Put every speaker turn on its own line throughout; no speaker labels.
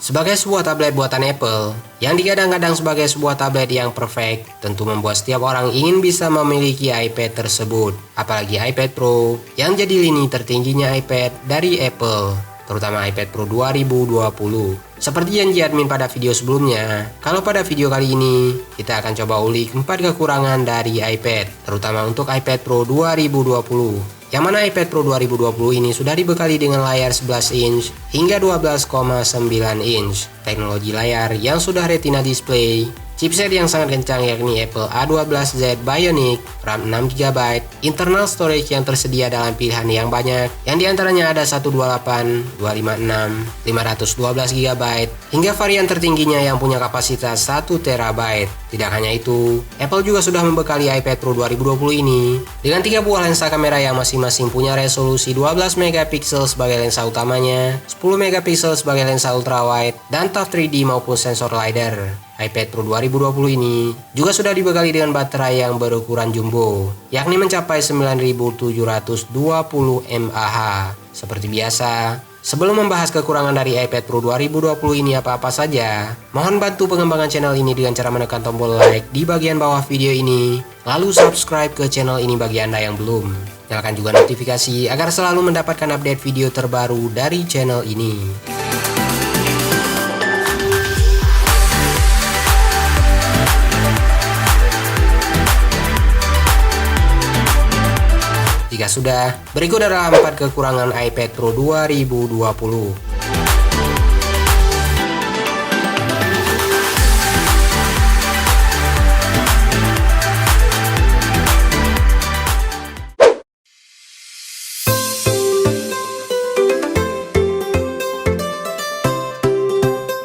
Sebagai sebuah tablet buatan Apple, yang digadang-gadang sebagai sebuah tablet yang perfect, tentu membuat setiap orang ingin bisa memiliki iPad tersebut. Apalagi iPad Pro, yang jadi lini tertingginya iPad dari Apple, terutama iPad Pro 2020. Seperti janji admin pada video sebelumnya, kalau pada video kali ini, kita akan coba ulik 4 kekurangan dari iPad, terutama untuk iPad Pro 2020. Yang mana iPad Pro 2020 ini sudah dibekali dengan layar 11 inch hingga 12,9 inch, teknologi layar yang sudah retina display, chipset yang sangat kencang yakni Apple A12Z Bionic, RAM 6GB, internal storage yang tersedia dalam pilihan yang banyak, yang diantaranya ada 128, 256, 512GB, hingga varian tertingginya yang punya kapasitas 1TB. Tidak hanya itu, Apple juga sudah membekali iPad Pro 2020 ini dengan 3 buah lensa kamera yang masing-masing punya resolusi 12 MP sebagai lensa utamanya, 10 MP sebagai lensa ultrawide, dan ToF 3D maupun sensor LiDAR. iPad Pro 2020 ini juga sudah dibekali dengan baterai yang berukuran jumbo, yakni mencapai 9720 mAh. Seperti biasa, sebelum membahas kekurangan dari iPad Pro 2020 ini apa-apa saja, mohon bantu pengembangan channel ini dengan cara menekan tombol like di bagian bawah video ini, lalu subscribe ke channel ini bagi Anda yang belum. Nyalakan juga notifikasi agar selalu mendapatkan update video terbaru dari channel ini. Jika sudah, berikut adalah 4 kekurangan iPad Pro 2020.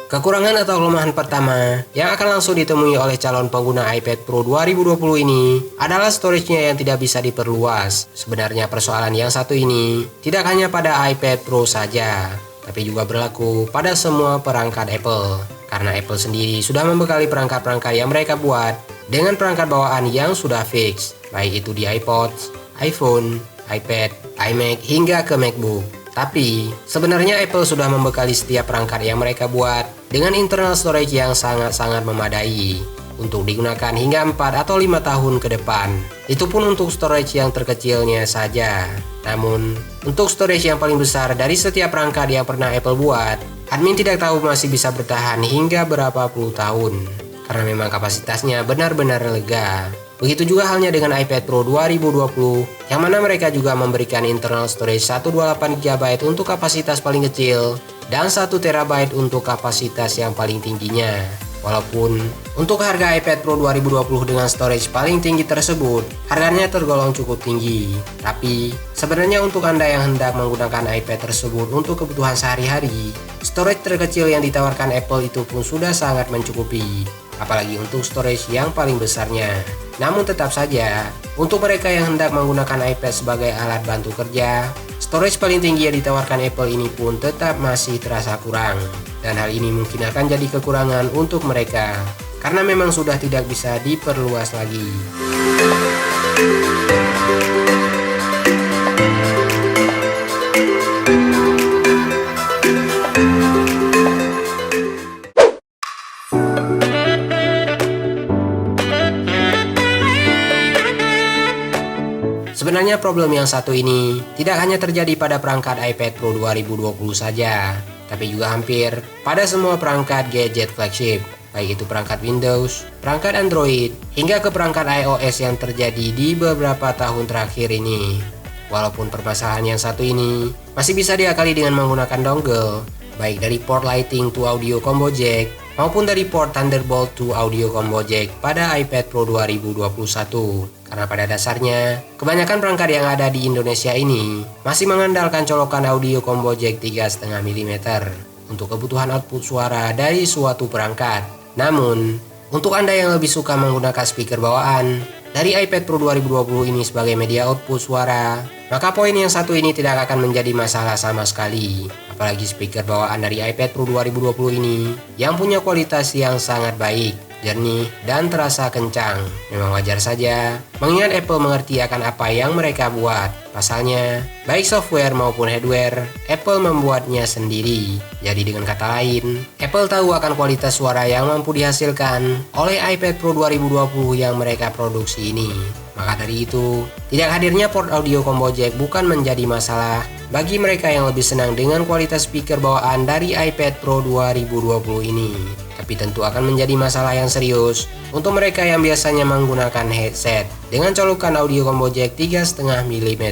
Kekurangan atau kelemahan pertama yang akan langsung ditemui oleh calon pengguna iPad Pro 2020 ini adalah storage-nya yang tidak bisa diperluas. Sebenarnya persoalan yang satu ini tidak hanya pada iPad Pro saja, tapi juga berlaku pada semua perangkat Apple. Karena Apple sendiri sudah membekali perangkat-perangkat yang mereka buat dengan perangkat bawaan yang sudah fix, baik itu di iPod, iPhone, iPad, iMac, hingga ke MacBook. Tapi, sebenarnya Apple sudah membekali setiap perangkat yang mereka buat dengan internal storage yang sangat-sangat memadai untuk digunakan hingga 4 atau 5 tahun ke depan. Itu pun untuk storage yang terkecilnya saja. Namun, untuk storage yang paling besar dari setiap perangkat yang pernah Apple buat, admin tidak tahu masih bisa bertahan hingga berapa puluh tahun. Karena memang kapasitasnya benar-benar lega. Begitu juga halnya dengan iPad Pro 2020, yang mana mereka juga memberikan internal storage 128GB untuk kapasitas paling kecil dan 1TB untuk kapasitas yang paling tingginya. Walaupun untuk harga iPad Pro 2020 dengan storage paling tinggi tersebut, harganya tergolong cukup tinggi. Tapi sebenarnya untuk Anda yang hendak menggunakan iPad tersebut untuk kebutuhan sehari-hari, storage terkecil yang ditawarkan Apple itu pun sudah sangat mencukupi. Apalagi untuk storage yang paling besarnya. Namun tetap saja, untuk mereka yang hendak menggunakan iPad sebagai alat bantu kerja, storage paling tinggi yang ditawarkan Apple ini pun tetap masih terasa kurang. Dan hal ini mungkin akan jadi kekurangan untuk mereka, karena memang sudah tidak bisa diperluas lagi. Sebenarnya problem yang satu ini tidak hanya terjadi pada perangkat iPad Pro 2020 saja, tapi juga hampir pada semua perangkat gadget flagship, baik itu perangkat Windows, perangkat Android, hingga ke perangkat iOS yang terjadi di beberapa tahun terakhir ini. Walaupun permasalahan yang satu ini masih bisa diakali dengan menggunakan dongle, baik dari port Lightning to audio combo jack, maupun dari port Thunderbolt to audio combo jack pada iPad Pro 2021. Karena pada dasarnya, kebanyakan perangkat yang ada di Indonesia ini masih mengandalkan colokan audio combo jack 3,5 mm untuk kebutuhan output suara dari suatu perangkat. Namun, untuk Anda yang lebih suka menggunakan speaker bawaan dari iPad Pro 2020 ini sebagai media output suara, maka poin yang satu ini tidak akan menjadi masalah sama sekali. Apalagi speaker bawaan dari iPad Pro 2020 ini yang punya kualitas yang sangat baik. jernih, dan terasa kencang. Memang wajar saja, mengingat Apple mengerti akan apa yang mereka buat. Pasalnya, baik software maupun hardware, Apple membuatnya sendiri. Jadi dengan kata lain, Apple tahu akan kualitas suara yang mampu dihasilkan oleh iPad Pro 2020 yang mereka produksi ini. Maka dari itu, tidak hadirnya port audio combo jack bukan menjadi masalah bagi mereka yang lebih senang dengan kualitas speaker bawaan dari iPad Pro 2020 ini. Tapi tentu akan menjadi masalah yang serius untuk mereka yang biasanya menggunakan headset dengan colokan audio combo jack 3,5 mm.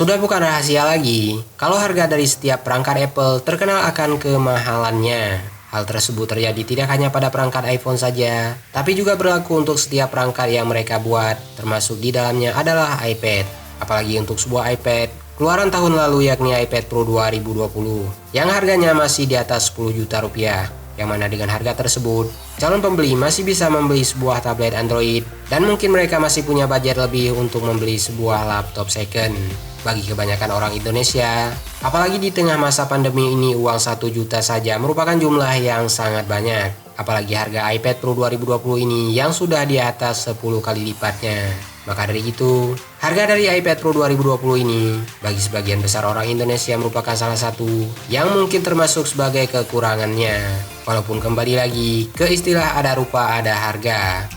Sudah bukan rahasia lagi, kalau harga dari setiap perangkat Apple terkenal akan kemahalannya. Hal tersebut terjadi tidak hanya pada perangkat iPhone saja, tapi juga berlaku untuk setiap perangkat yang mereka buat, termasuk di dalamnya adalah iPad. Apalagi untuk sebuah iPad keluaran tahun lalu yakni iPad Pro 2020, yang harganya masih di atas 10 juta rupiah. Yang mana dengan harga tersebut, calon pembeli masih bisa membeli sebuah tablet Android, dan mungkin mereka masih punya budget lebih untuk membeli sebuah laptop second. Bagi kebanyakan orang Indonesia, apalagi di tengah masa pandemi ini, uang 1 juta saja merupakan jumlah yang sangat banyak. Apalagi harga iPad Pro 2020 ini yang sudah di atas 10 kali lipatnya. Maka dari itu, harga dari iPad Pro 2020 ini bagi sebagian besar orang Indonesia merupakan salah satu yang mungkin termasuk sebagai kekurangannya. Walaupun kembali lagi ke istilah ada rupa ada harga.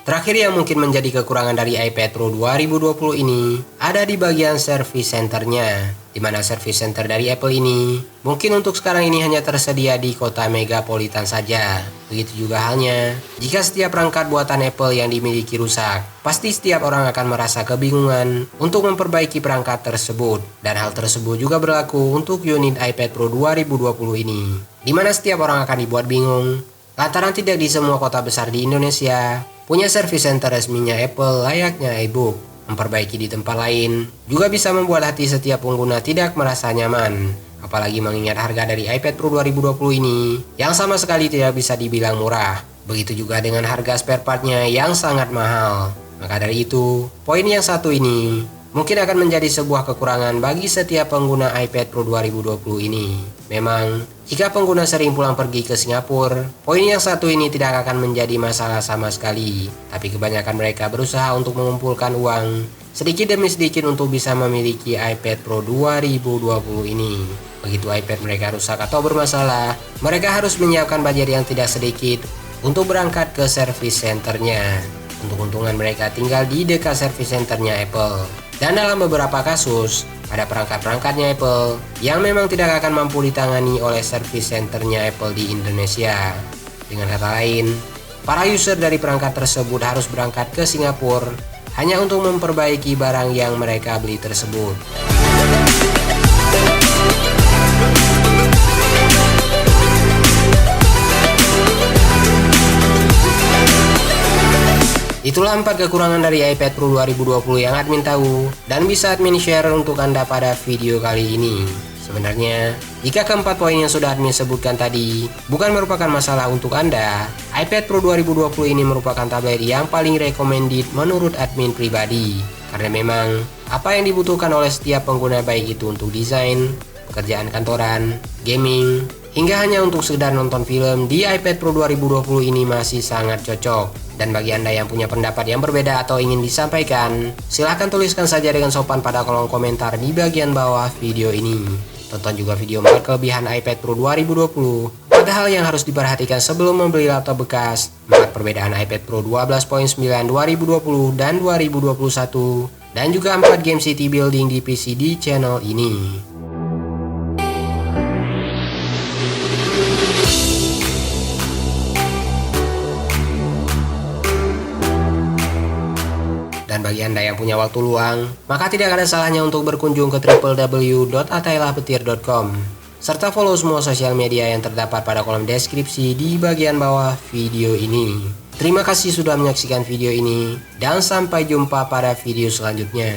Terakhir yang mungkin menjadi kekurangan dari iPad Pro 2020 ini ada di bagian service centernya, di mana service center dari Apple ini mungkin untuk sekarang ini hanya tersedia di kota megapolitan saja. Begitu juga halnya jika setiap perangkat buatan Apple yang dimiliki rusak, pasti setiap orang akan merasa kebingungan untuk memperbaiki perangkat tersebut. Dan hal tersebut juga berlaku untuk unit iPad Pro 2020 ini, di mana setiap orang akan dibuat bingung lantaran tidak di semua kota besar di Indonesia punya service center resminya Apple layaknya iBook. Memperbaiki di tempat lain juga bisa membuat hati setiap pengguna tidak merasa nyaman. Apalagi mengingat harga dari iPad Pro 2020 ini yang sama sekali tidak bisa dibilang murah. Begitu juga dengan harga spare partnya yang sangat mahal. Maka dari itu, poin yang satu ini mungkin akan menjadi sebuah kekurangan bagi setiap pengguna iPad Pro 2020 ini. Memang, jika pengguna sering pulang pergi ke Singapura, poin yang satu ini tidak akan menjadi masalah sama sekali. Tapi kebanyakan mereka berusaha untuk mengumpulkan uang sedikit demi sedikit untuk bisa memiliki iPad Pro 2020 ini. Begitu iPad mereka rusak atau bermasalah, mereka harus menyiapkan budget yang tidak sedikit untuk berangkat ke service centernya. Untuk keuntungan mereka tinggal di dekat service centernya Apple. Dan dalam beberapa kasus, ada perangkat-perangkatnya Apple yang memang tidak akan mampu ditangani oleh service centernya Apple di Indonesia. Dengan kata lain, para user dari perangkat tersebut harus berangkat ke Singapura hanya untuk memperbaiki barang yang mereka beli tersebut. Itulah 4 kekurangan dari iPad Pro 2020 yang admin tahu dan bisa admin share untuk Anda pada video kali ini. Sebenarnya, jika keempat poin yang sudah admin sebutkan tadi bukan merupakan masalah untuk Anda, iPad Pro 2020 ini merupakan tablet yang paling recommended menurut admin pribadi. Karena memang, apa yang dibutuhkan oleh setiap pengguna baik itu untuk desain, pekerjaan kantoran, gaming, hingga hanya untuk sekedar nonton film di iPad Pro 2020 ini masih sangat cocok. Dan bagi Anda yang punya pendapat yang berbeda atau ingin disampaikan, silahkan tuliskan saja dengan sopan pada kolom komentar di bagian bawah video ini. Tonton juga video 4 kelebihan iPad Pro 2020. Padahal yang harus diperhatikan sebelum membeli laptop bekas, 4 perbedaan iPad Pro 12.9 2020 dan 2021, dan juga 4 game city building di PC di channel ini. Dan bagi Anda yang punya waktu luang, maka tidak ada salahnya untuk berkunjung ke www.atailahpetir.com. serta follow semua sosial media yang terdapat pada kolom deskripsi di bagian bawah video ini. Terima kasih sudah menyaksikan video ini, dan sampai jumpa pada video selanjutnya.